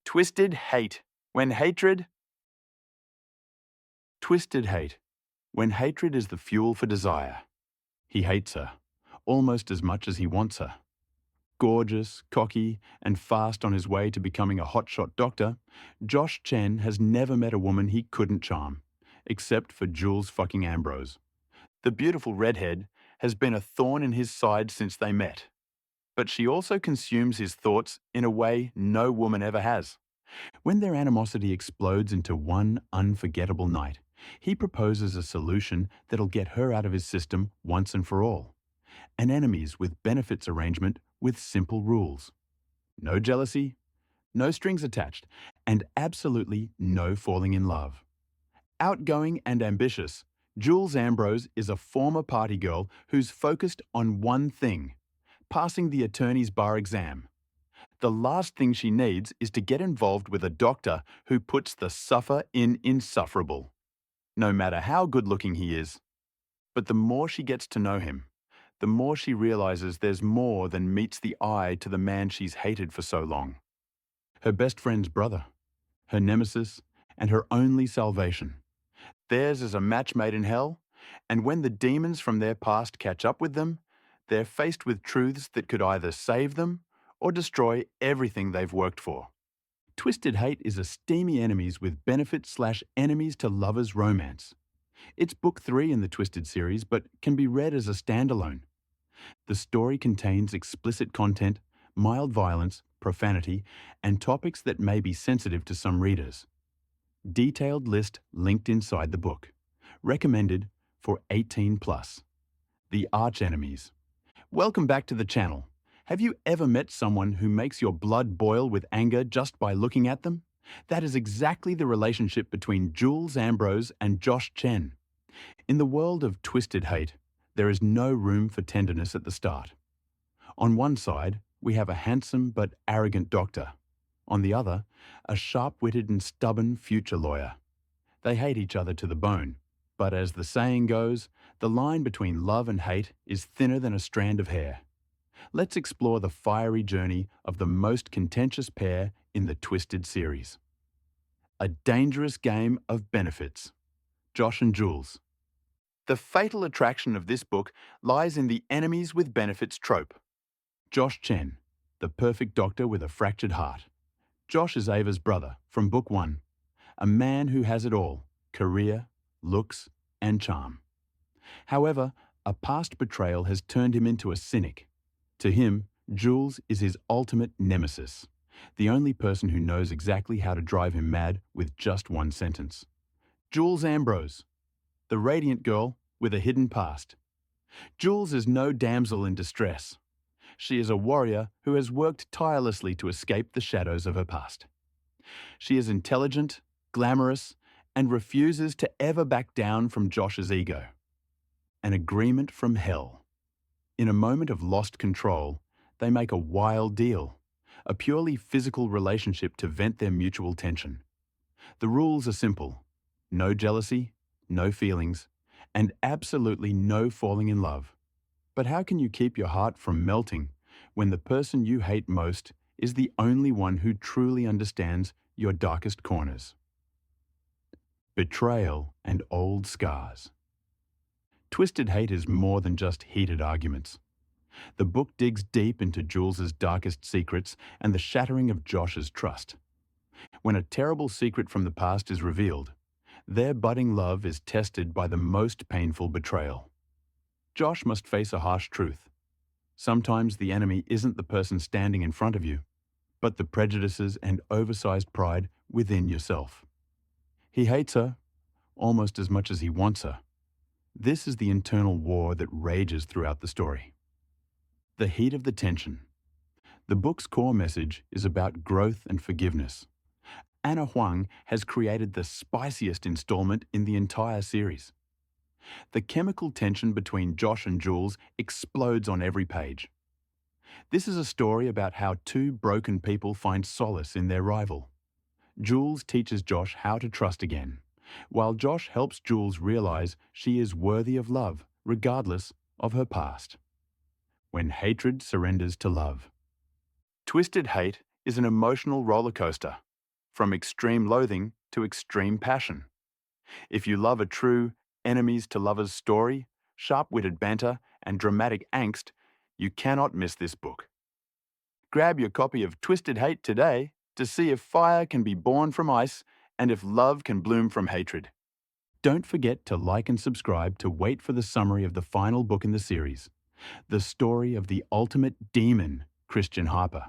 Twisted hate. When hatred. Twisted hate. When hatred is the fuel for desire. He hates her, almost as much as he wants her. Gorgeous, cocky, and fast on his way to becoming a hotshot doctor, Josh Chen has never met a woman he couldn't charm, except for Jules fucking Ambrose. The beautiful redhead has been a thorn in his side since they met. But she also consumes his thoughts in a way no woman ever has. When their animosity explodes into one unforgettable night, he proposes a solution that'll get her out of his system once and for all. An enemies with benefits arrangement with simple rules. No jealousy, no strings attached, and absolutely no falling in love. Outgoing and ambitious, Jules Ambrose is a former party girl who's focused on one thing: passing the attorney's bar exam. The last thing she needs is to get involved with a doctor who puts the suffer in insufferable, no matter how good-looking he is. But the more she gets to know him, the more she realizes there's more than meets the eye to the man she's hated for so long. Her best friend's brother, her nemesis, and her only salvation. Theirs is a match made in hell, and when the demons from their past catch up with them, they're faced with truths that could either save them or destroy everything they've worked for. Twisted Hate is a steamy enemies with benefit/enemies to lovers romance. It's book 3 in the Twisted series, but can be read as a standalone. The story contains explicit content, mild violence, profanity, and topics that may be sensitive to some readers. Detailed list linked inside the book. Recommended for 18+. The Arch Enemies. Welcome back to the channel. Have you ever met someone who makes your blood boil with anger just by looking at them? That is exactly the relationship between Jules Ambrose and Josh Chen. In the world of Twisted Hate, there is no room for tenderness at the start. On one side, we have a handsome but arrogant doctor. On the other, a sharp-witted and stubborn future lawyer. They hate each other to the bone, but as the saying goes, the line between love and hate is thinner than a strand of hair. Let's explore the fiery journey of the most contentious pair in the Twisted series. A dangerous game of benefits. Josh and Jules. The fatal attraction of this book lies in the enemies with benefits trope. Josh Chen, the perfect doctor with a fractured heart. Josh is Ava's brother from book 1, a man who has it all: career, looks, and charm. However, a past betrayal has turned him into a cynic. To him, Jules is his ultimate nemesis, the only person who knows exactly how to drive him mad with just one sentence. Jules Ambrose, the radiant girl with a hidden past. Jules is no damsel in distress. She is a warrior who has worked tirelessly to escape the shadows of her past. She is intelligent, glamorous, and refuses to ever back down from Josh's ego. An agreement from hell. In a moment of lost control, they make a wild deal, a purely physical relationship to vent their mutual tension. The rules are simple: no jealousy, no feelings, and absolutely no falling in love. But how can you keep your heart from melting when the person you hate most is the only one who truly understands your darkest corners? Betrayal and old scars. Twisted Hate is more than just heated arguments. The book digs deep into Jules's darkest secrets and the shattering of Josh's trust. When a terrible secret from the past is revealed, their budding love is tested by the most painful betrayal. Josh must face a harsh truth. Sometimes the enemy isn't the person standing in front of you, but the prejudices and oversized pride within yourself. He hates her almost as much as he wants her. This is the internal war that rages throughout the story. The heat of the tension. The book's core message is about growth and forgiveness. Huang has created the spiciest installment in the entire series. The chemical tension between Josh and Jules explodes on every page. This is a story about how two broken people find solace in their rival. Jules teaches Josh how to trust again, while Josh helps Jules realize she is worthy of love, regardless of her past. When hatred surrenders to love. Twisted Hate is an emotional roller coaster. from extreme loathing to extreme passion. If you love a true enemies to lovers story, sharp-witted banter, and dramatic angst, you cannot miss this book. Grab your copy of Twisted Hate today to see if fire can be born from ice and if love can bloom from hatred. Don't forget to like and subscribe to wait for the summary of the final book in the series, The Story of the Ultimate Demon, Christian Harper.